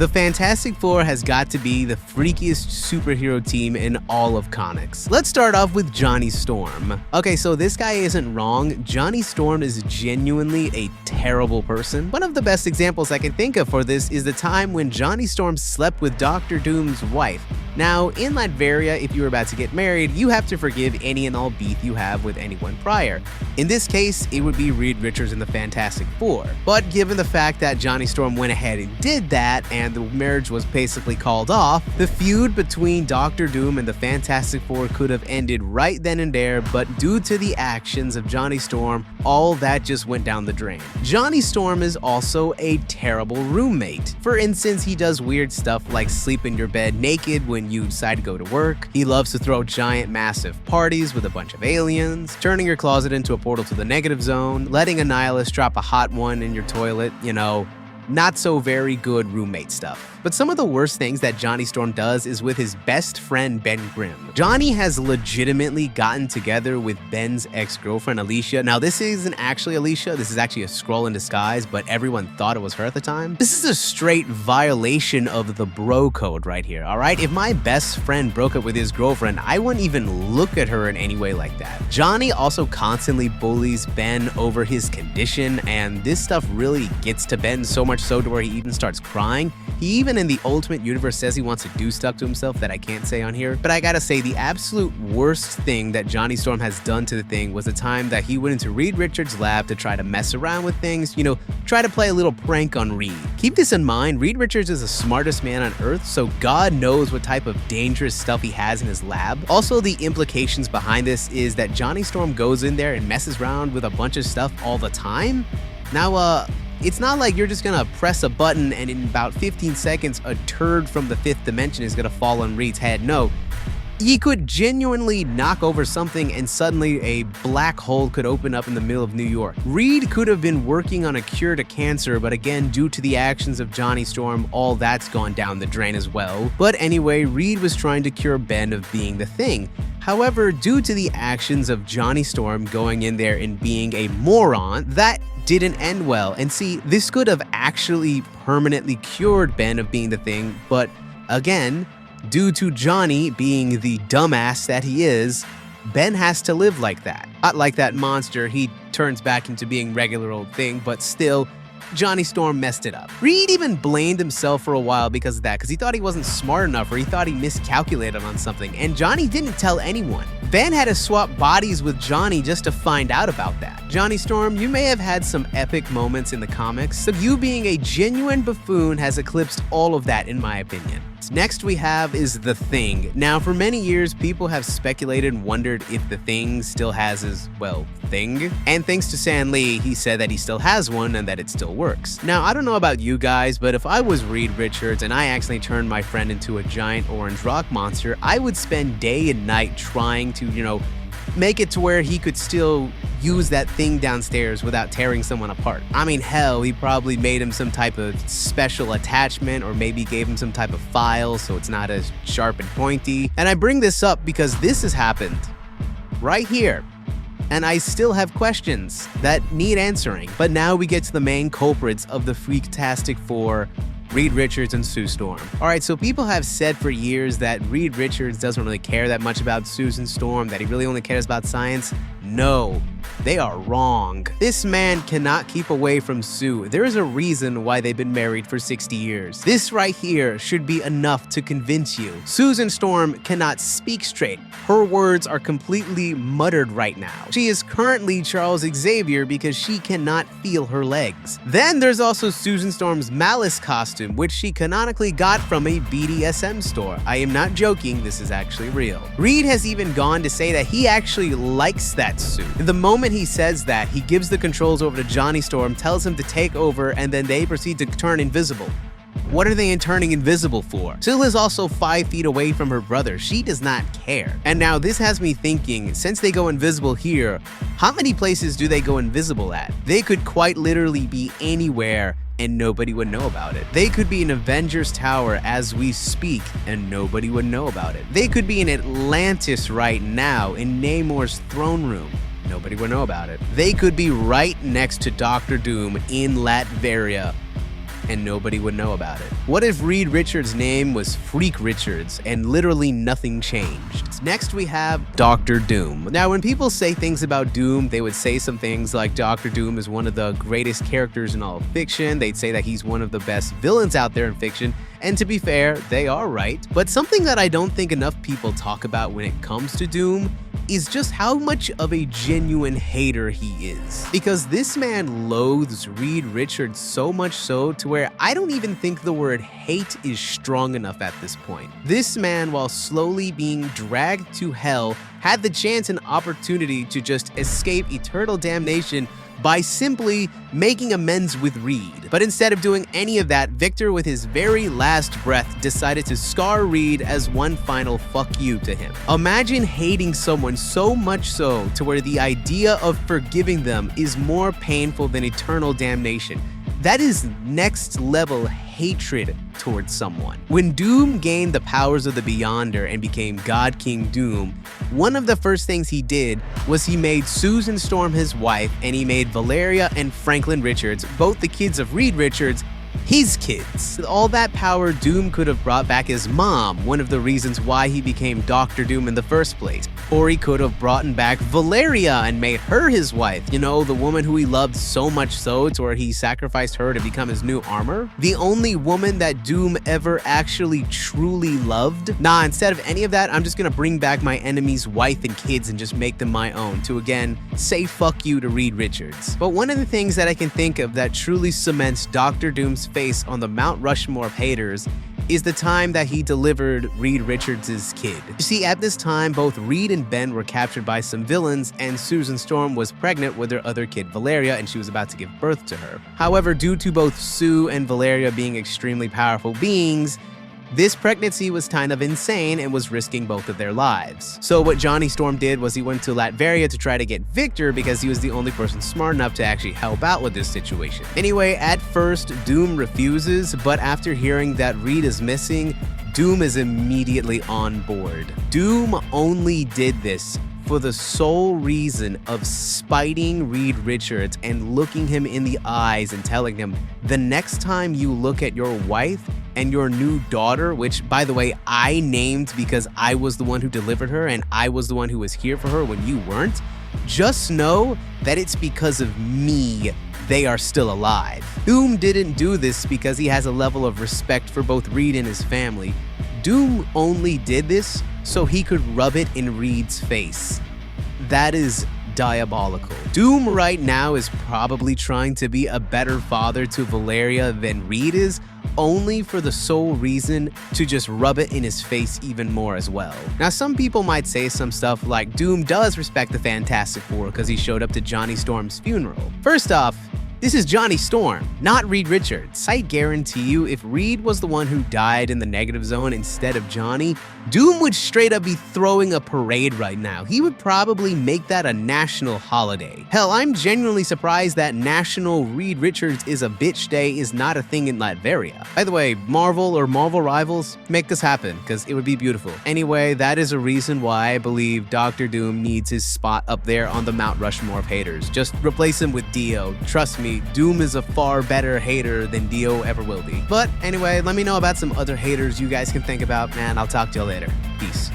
The Fantastic Four has got to be the freakiest superhero team in all of comics. Let's start off with Johnny Storm. Okay, so this guy isn't wrong. Johnny Storm is genuinely a terrible person. One of the best examples I can think of for this is the time when Johnny Storm slept with Dr. Doom's wife. Now, in Latveria, if you were about to get married, you have to forgive any and all beef you have with anyone prior. In this case, it would be Reed Richards and the Fantastic Four. But given the fact that Johnny Storm went ahead and did that, and the marriage was basically called off, the feud between Dr. Doom and the Fantastic Four could have ended right then and there, but due to the actions of Johnny Storm, all that just went down the drain. Johnny Storm is also a terrible roommate. For instance, he does weird stuff like sleep in your bed naked when you decide to go to work. He loves to throw giant massive parties with a bunch of aliens, turning your closet into a portal to the negative zone, letting a nihilist drop a hot one in your toilet, not so very good roommate stuff. But some of the worst things that Johnny Storm does is with his best friend Ben Grimm. Johnny has legitimately gotten together with Ben's ex-girlfriend Alicia. Now this isn't actually Alicia, this is actually a Skrull in disguise, but everyone thought it was her at the time. This is a straight violation of the bro code right here, alright? If my best friend broke up with his girlfriend, I wouldn't even look at her in any way like that. Johnny also constantly bullies Ben over his condition, and this stuff really gets to Ben so much so to where he even starts crying. He even in the Ultimate Universe says he wants to do stuff to himself that I can't say on here. But I gotta say, the absolute worst thing that Johnny Storm has done to the thing was the time that he went into Reed Richards' lab to try to mess around with things, try to play a little prank on Reed. Keep this in mind, Reed Richards is the smartest man on Earth, so God knows what type of dangerous stuff he has in his lab. Also, the implications behind this is that Johnny Storm goes in there and messes around with a bunch of stuff all the time. Now, it's not like you're just gonna press a button and in about 15 seconds, a turd from the fifth dimension is gonna fall on Reed's head. No, he could genuinely knock over something and suddenly a black hole could open up in the middle of New York. Reed could have been working on a cure to cancer, but again, due to the actions of Johnny Storm, all that's gone down the drain as well. But anyway, Reed was trying to cure Ben of being the Thing. However, due to the actions of Johnny Storm going in there and being a moron, that didn't end well. And see, this could have actually permanently cured Ben of being the Thing, but again, due to Johnny being the dumbass that he is, Ben has to live like that. Not like that monster, he turns back into being regular old Thing, but still, Johnny Storm messed it up. Reed even blamed himself for a while because of that, because he thought he wasn't smart enough or he thought he miscalculated on something, and Johnny didn't tell anyone. Ben had to swap bodies with Johnny just to find out about that. Johnny Storm, you may have had some epic moments in the comics, but you being a genuine buffoon has eclipsed all of that in my opinion. Next we have is The Thing. Now for many years, people have speculated and wondered if The Thing still has his, thing. And thanks to Stan Lee, he said that he still has one and that it still works. Now I don't know about you guys, but if I was Reed Richards and I accidentally turned my friend into a giant orange rock monster, I would spend day and night trying to, make it to where he could still use that thing downstairs without tearing someone apart. I mean, hell, he probably made him some type of special attachment or maybe gave him some type of file so it's not as sharp and pointy. And I bring this up because this has happened right here. And I still have questions that need answering. But now we get to the main culprits of the Freaktastic Four, Reed Richards and Sue Storm. Alright, so people have said for years that Reed Richards doesn't really care that much about Susan Storm, that he really only cares about science. No, they are wrong. This man cannot keep away from Sue. There is a reason why they've been married for 60 years. This right here should be enough to convince you. Susan Storm cannot speak straight. Her words are completely muttered right now. She is currently Charles Xavier because she cannot feel her legs. Then there's also Susan Storm's Malice costume, which she canonically got from a BDSM store. I am not joking, this is actually real. Reed has even gone to say that he actually likes that suit. The moment he says that, he gives the controls over to Johnny Storm, tells him to take over, and then they proceed to turn invisible. What are they turning invisible for? Syl is also 5 feet away from her brother. She does not care. And now this has me thinking, since they go invisible here, how many places do they go invisible at? They could quite literally be anywhere and nobody would know about it. They could be in Avengers Tower as we speak and nobody would know about it. They could be in Atlantis right now in Namor's throne room. Nobody would know about it. They could be right next to Dr. Doom in Latveria and nobody would know about it? What if Reed Richards' name was Freak Richards and literally nothing changed? Next we have Dr. Doom. Now when people say things about Doom, they would say some things like Dr. Doom is one of the greatest characters in all of fiction. They'd say that he's one of the best villains out there in fiction. And to be fair, they are right. But something that I don't think enough people talk about when it comes to Doom is just how much of a genuine hater he is. Because this man loathes Reed Richards so much so to where I don't even think the word hate is strong enough at this point. This man, while slowly being dragged to hell, had the chance and opportunity to just escape eternal damnation by simply making amends with Reed. But instead of doing any of that, Victor, with his very last breath, decided to scar Reed as one final fuck you to him. Imagine hating someone so much so to where the idea of forgiving them is more painful than eternal damnation. That is next level hatred towards someone. When Doom gained the powers of the Beyonder and became God King Doom, one of the first things he did was he made Susan Storm his wife, and he made Valeria and Franklin Richards, both the kids of Reed Richards, his kids. With all that power, Doom could have brought back his mom, one of the reasons why he became Dr. Doom in the first place. Or he could have brought back Valeria and made her his wife. You know, the woman who he loved so much so to where he sacrificed her to become his new armor. The only woman that Doom ever actually truly loved. Nah, instead of any of that, I'm just gonna bring back my enemy's wife and kids and just make them my own to again say fuck you to Reed Richards. But one of the things that I can think of that truly cements Dr. Doom's face on the Mount Rushmore of haters is the time that he delivered Reed Richards' kid. You see, at this time, both Reed and Ben were captured by some villains, and Susan Storm was pregnant with their other kid, Valeria, and she was about to give birth to her. However, due to both Sue and Valeria being extremely powerful beings, this pregnancy was kind of insane and was risking both of their lives. So what Johnny Storm did was he went to Latveria to try to get Victor because he was the only person smart enough to actually help out with this situation. Anyway, at first, Doom refuses, but after hearing that Reed is missing, Doom is immediately on board. Doom only did this for the sole reason of spiting Reed Richards and looking him in the eyes and telling him, the next time you look at your wife and your new daughter, which by the way, I named because I was the one who delivered her and I was the one who was here for her when you weren't, just know that it's because of me they are still alive. Doom didn't do this because he has a level of respect for both Reed and his family. Doom only did this so he could rub it in Reed's face. That is diabolical. Doom right now is probably trying to be a better father to Valeria than Reed is, only for the sole reason to just rub it in his face even more as well. Now, some people might say some stuff like Doom does respect the Fantastic Four because he showed up to Johnny Storm's funeral. First off, this is Johnny Storm, not Reed Richards. I guarantee you, if Reed was the one who died in the negative zone instead of Johnny, Doom would straight up be throwing a parade right now. He would probably make that a national holiday. Hell, I'm genuinely surprised that National Reed Richards is a bitch day is not a thing in Latveria. By the way, Marvel or Marvel Rivals, make this happen, because it would be beautiful. Anyway, that is a reason why I believe Dr. Doom needs his spot up there on the Mount Rushmore of haters. Just replace him with Dio. Trust me, Doom is a far better hater than Dio ever will be. But anyway, let me know about some other haters you guys can think about, and I'll talk to you later. Peace.